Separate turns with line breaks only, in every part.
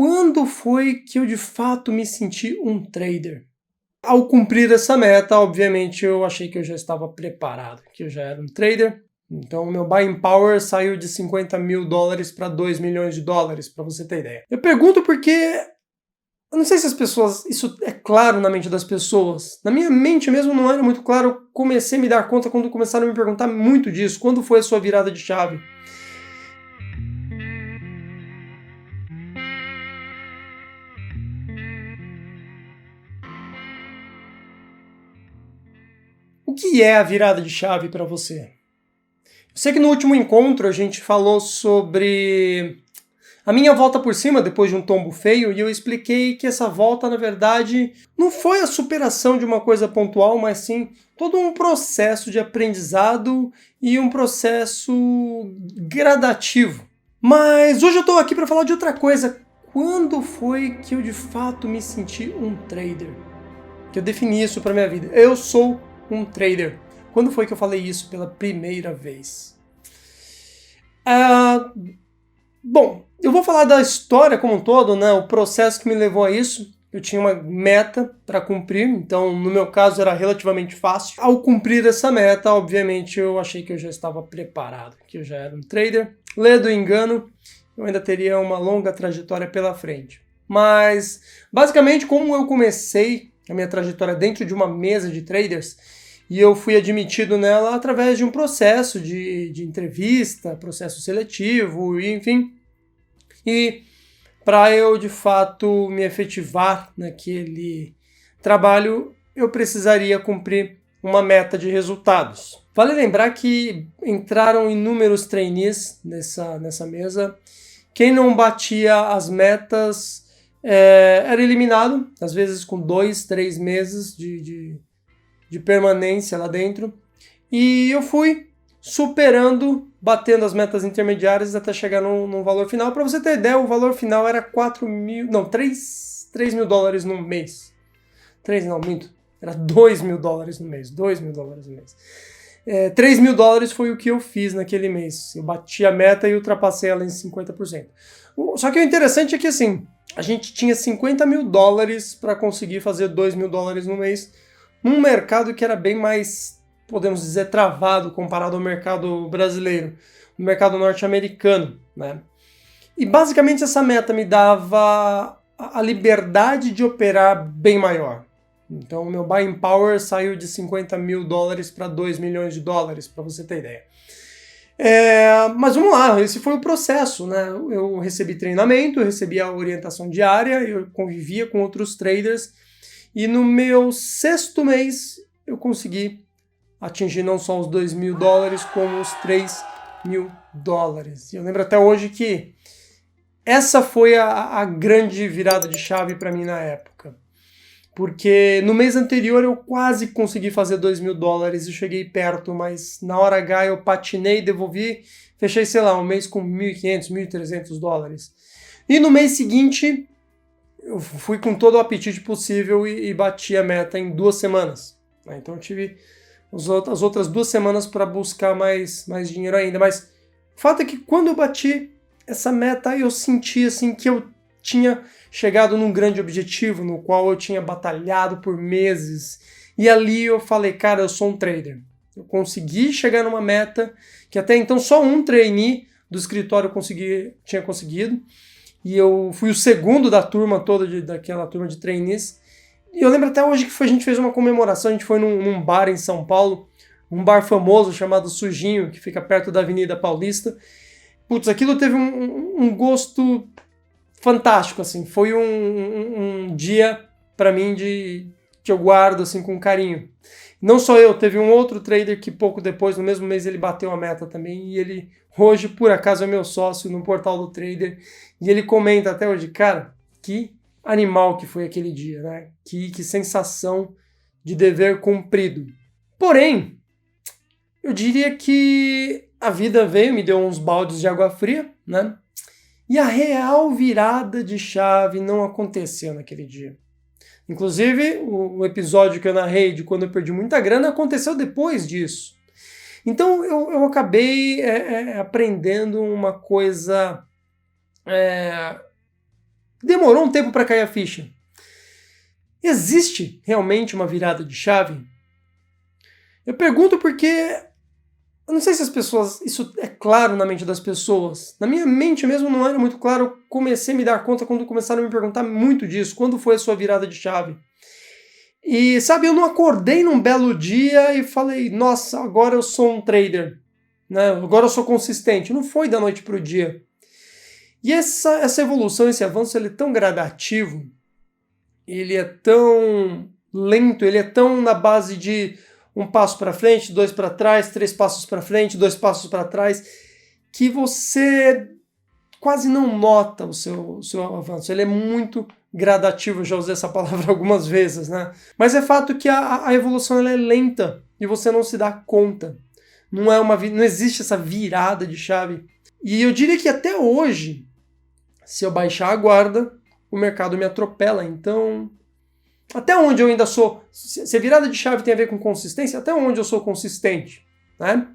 quando foi que eu de fato me senti um trader? Ao cumprir essa meta, obviamente eu achei que eu já estava preparado, que eu já era um trader. Então o meu buying power saiu de 50 mil dólares para 2 milhões de dólares, para você ter ideia. Eu pergunto porque eu não sei se as pessoas, isso é claro na mente das pessoas. Na minha mente mesmo não era muito claro. Eu comecei a me dar conta quando começaram a me perguntar muito disso. Quando foi a sua virada de chave? O que é a virada de chave para você? Eu sei que no último encontro a gente falou sobre a minha volta por cima depois de um tombo feio e eu expliquei que essa volta, na verdade, não foi a superação de uma coisa pontual, mas sim todo um processo de aprendizado e um processo gradativo. Mas hoje eu estou aqui para falar de outra coisa. Quando foi que eu de fato me senti um trader? Que eu defini isso para minha vida. Eu sou um trader. Quando foi que eu falei isso pela primeira vez? Bom, eu vou falar da história como um todo, né? O processo que me levou a isso. Eu tinha uma meta para cumprir, então no meu caso era relativamente fácil. Ao cumprir essa meta, obviamente eu achei que eu já estava preparado, que eu já era um trader. Ledo engano, eu ainda teria uma longa trajetória pela frente. Mas, basicamente, como eu comecei a minha trajetória dentro de uma mesa de traders, e eu fui admitido nela através de um processo de entrevista, processo seletivo, enfim. E para eu, de fato, me efetivar naquele trabalho, eu precisaria cumprir uma meta de resultados. Vale lembrar que entraram inúmeros trainees nessa mesa. Quem não batia as metas era eliminado, às vezes com 2, 3 meses de permanência lá dentro. E eu fui superando, batendo as metas intermediárias até chegar num valor final. Para você ter ideia, o valor final era 3 mil dólares no mês. 3 não, minto. Era 2 mil dólares no mês. 2 mil dólares no mês. 3 mil dólares foi o que eu fiz naquele mês. Eu bati a meta e ultrapassei ela em 50%. Só que o interessante é que assim, a gente tinha 50 mil dólares para conseguir fazer 2 mil dólares no mês, num mercado que era bem mais, podemos dizer, travado comparado ao mercado brasileiro, no mercado norte-americano, né? E basicamente essa meta me dava a liberdade de operar bem maior. Então o meu buying power saiu de 50 mil dólares para 2 milhões de dólares, para você ter ideia. Mas vamos lá, esse foi o processo, né? Eu recebi treinamento, eu recebi a orientação diária, eu convivia com outros traders e no meu 6º mês eu consegui atingir não só os 2 mil dólares, como os 3 mil dólares. E eu lembro até hoje que essa foi a grande virada de chave para mim na época. Porque no mês anterior eu quase consegui fazer 2 mil dólares e cheguei perto, mas na hora H eu patinei, devolvi, fechei, sei lá, um mês com 1.500, 1.300 dólares. E no mês seguinte eu fui com todo o apetite possível e bati a meta em 2 semanas. Então eu tive as outras 2 semanas para buscar mais dinheiro ainda. Mas o fato é que quando eu bati essa meta, eu senti assim que eu tinha chegado num grande objetivo, no qual eu tinha batalhado por meses. E ali eu falei, cara, eu sou um trader. Eu consegui chegar numa meta que até então só um trainee do escritório tinha conseguido. E eu fui o segundo da turma toda, daquela turma de trainees. E eu lembro até hoje que a gente fez uma comemoração, a gente foi num bar em São Paulo, um bar famoso chamado Sujinho, que fica perto da Avenida Paulista. Putz, aquilo teve um gosto fantástico, assim. Foi um dia, para mim, que eu guardo assim, com carinho. Não só eu, teve um outro trader que pouco depois, no mesmo mês, ele bateu a meta também. E ele, hoje, por acaso, é meu sócio no portal do trader. E ele comenta até hoje, cara, que animal que foi aquele dia, né? Que sensação de dever cumprido. Porém, eu diria que a vida veio, me deu uns baldes de água fria, né? E a real virada de chave não aconteceu naquele dia. Inclusive, o episódio que eu narrei de quando eu perdi muita grana aconteceu depois disso. Então, eu acabei aprendendo uma coisa demorou um tempo para cair a ficha. Existe realmente uma virada de chave? Eu pergunto porque eu não sei se as pessoas, isso é claro na mente das pessoas. Na minha mente mesmo não era muito claro. Eu comecei a me dar conta quando começaram a me perguntar muito disso. Quando foi a sua virada de chave? E, sabe, eu não acordei num belo dia e falei, nossa, agora eu sou um trader, né? Agora eu sou consistente. Não foi da noite para o dia. E essa evolução, esse avanço, ele é tão gradativo, ele é tão lento, ele é tão na base de um passo para frente, 2 para trás, 3 passos para frente, 2 passos para trás, que você quase não nota o seu avanço. Ele é muito gradativo, eu já usei essa palavra algumas vezes, né? Mas é fato que a evolução ela é lenta e você não se dá conta. Não existe essa virada de chave. E eu diria que até hoje, se eu baixar a guarda, o mercado me atropela. Então, até onde eu ainda sou... Se a virada de chave tem a ver com consistência, até onde eu sou consistente, né?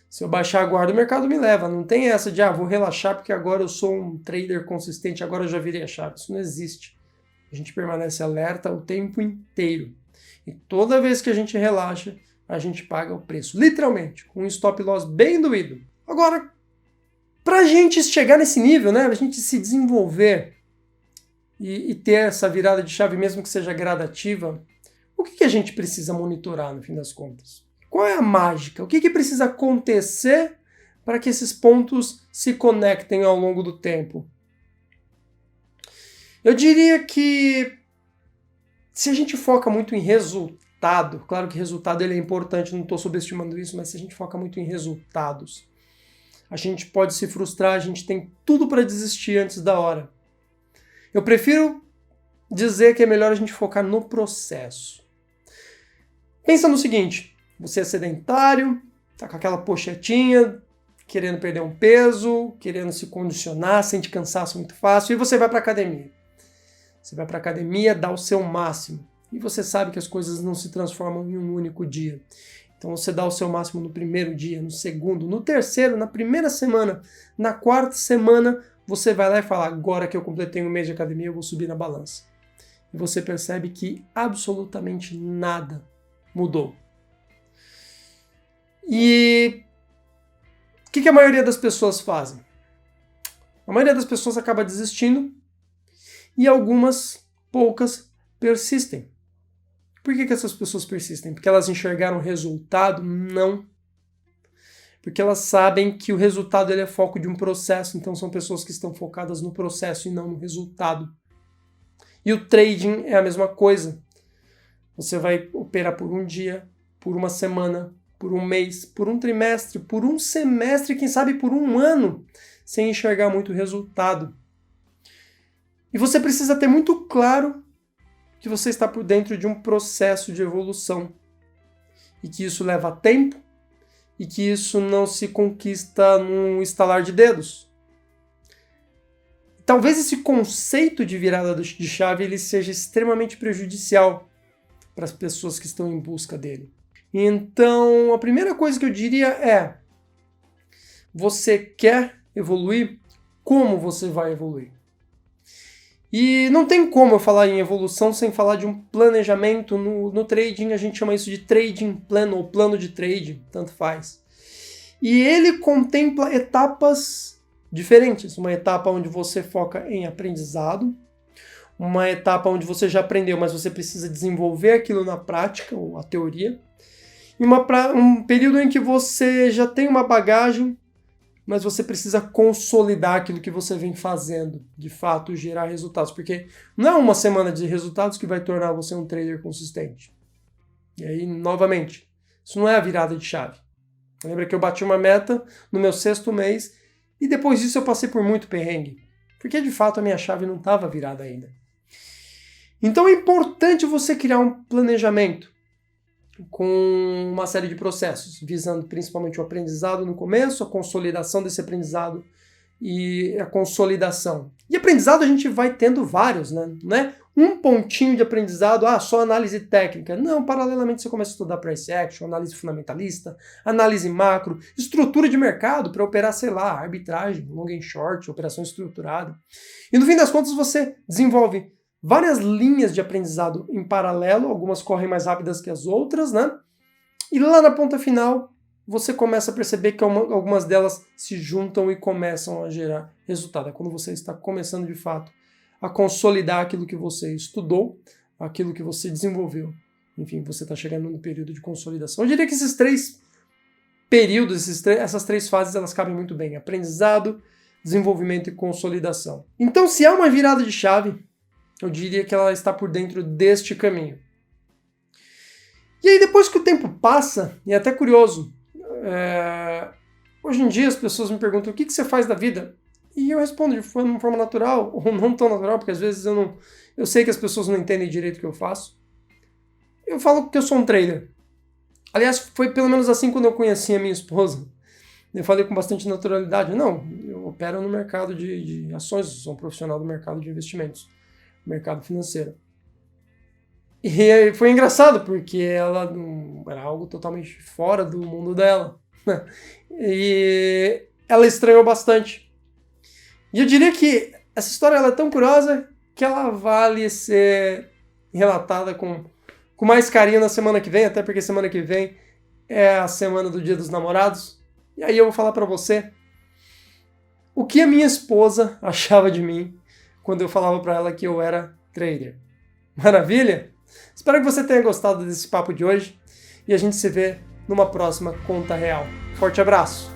Se eu baixar a guarda, o mercado me leva. Não tem essa de, vou relaxar porque agora eu sou um trader consistente, agora eu já virei a chave. Isso não existe. A gente permanece alerta o tempo inteiro. E toda vez que a gente relaxa, a gente paga o preço. Literalmente, com um stop loss bem doído. Agora, para a gente chegar nesse nível, né, a gente se desenvolver e ter essa virada de chave, mesmo que seja gradativa, o que a gente precisa monitorar no fim das contas? Qual é a mágica? O que precisa acontecer para que esses pontos se conectem ao longo do tempo? Eu diria que se a gente foca muito em resultado, claro que resultado ele é importante, não estou subestimando isso, mas se a gente foca muito em resultados, a gente pode se frustrar, a gente tem tudo para desistir antes da hora. Eu prefiro dizer que é melhor a gente focar no processo. Pensa no seguinte, você é sedentário, tá com aquela pochetinha, querendo perder um peso, querendo se condicionar, sente cansaço muito fácil, e você vai para a academia. Você vai para a academia, dá o seu máximo. E você sabe que as coisas não se transformam em um único dia. Então você dá o seu máximo no primeiro dia, no segundo, no terceiro, na primeira semana, na quarta semana, você vai lá e fala, agora que eu completei um mês de academia, eu vou subir na balança. E você percebe que absolutamente nada mudou. E o que a maioria das pessoas fazem? A maioria das pessoas acaba desistindo e algumas, poucas, persistem. Por que essas pessoas persistem? Porque elas enxergaram o resultado? Não. Porque elas sabem que o resultado ele é foco de um processo, então são pessoas que estão focadas no processo e não no resultado. E o trading é a mesma coisa. Você vai operar por um dia, por uma semana, por um mês, por um trimestre, por um semestre, quem sabe por um ano, sem enxergar muito resultado. E você precisa ter muito claro que você está por dentro de um processo de evolução e que isso leva tempo e que isso não se conquista num estalar de dedos. Talvez esse conceito de virada de chave ele seja extremamente prejudicial para as pessoas que estão em busca dele. Então, a primeira coisa que eu diria é: você quer evoluir? Como você vai evoluir? E não tem como eu falar em evolução sem falar de um planejamento. No trading a gente chama isso de trading plan ou plano de trading, tanto faz. E ele contempla etapas diferentes. Uma etapa onde você foca em aprendizado, uma etapa onde você já aprendeu, mas você precisa desenvolver aquilo na prática, ou a teoria, e um período em que você já tem uma bagagem, mas você precisa consolidar aquilo que você vem fazendo, de fato gerar resultados, porque não é uma semana de resultados que vai tornar você um trader consistente. E aí, novamente, isso não é a virada de chave. Lembra que eu bati uma meta no meu 6º mês e depois disso eu passei por muito perrengue, porque de fato a minha chave não estava virada ainda. Então é importante você criar um planejamento com uma série de processos, visando principalmente o aprendizado no começo, a consolidação desse aprendizado e a consolidação. E aprendizado a gente vai tendo vários, né? Um pontinho de aprendizado, só análise técnica. Não, paralelamente você começa a estudar price action, análise fundamentalista, análise macro, estrutura de mercado para operar, sei lá, arbitragem, long and short, operação estruturada. E no fim das contas você desenvolve várias linhas de aprendizado em paralelo, algumas correm mais rápidas que as outras, né? E lá na ponta final você começa a perceber que algumas delas se juntam e começam a gerar resultado. É quando você está começando de fato a consolidar aquilo que você estudou, aquilo que você desenvolveu. Enfim, você está chegando no período de consolidação. Eu diria que esses três períodos, essas três fases, elas cabem muito bem. Aprendizado, desenvolvimento e consolidação. Então, se há uma virada de chave, eu diria que ela está por dentro deste caminho. E aí, depois que o tempo passa, e é até curioso, hoje em dia as pessoas me perguntam o que você faz da vida? E eu respondo de forma natural, ou não tão natural, porque às vezes eu sei que as pessoas não entendem direito o que eu faço. Eu falo que eu sou um trader. Aliás, foi pelo menos assim quando eu conheci a minha esposa. Eu falei com bastante naturalidade. Não, eu opero no mercado de ações, sou um profissional do mercado de investimentos, mercado financeiro. E foi engraçado, porque ela era algo totalmente fora do mundo dela. E ela estranhou bastante. E eu diria que essa história ela é tão curiosa que ela vale ser relatada com mais carinho na semana que vem, até porque semana que vem é a semana do Dia dos Namorados. E aí eu vou falar pra você o que a minha esposa achava de mim quando eu falava pra ela que eu era trader. Maravilha? Espero que você tenha gostado desse papo de hoje e a gente se vê numa próxima Conta Real. Forte abraço!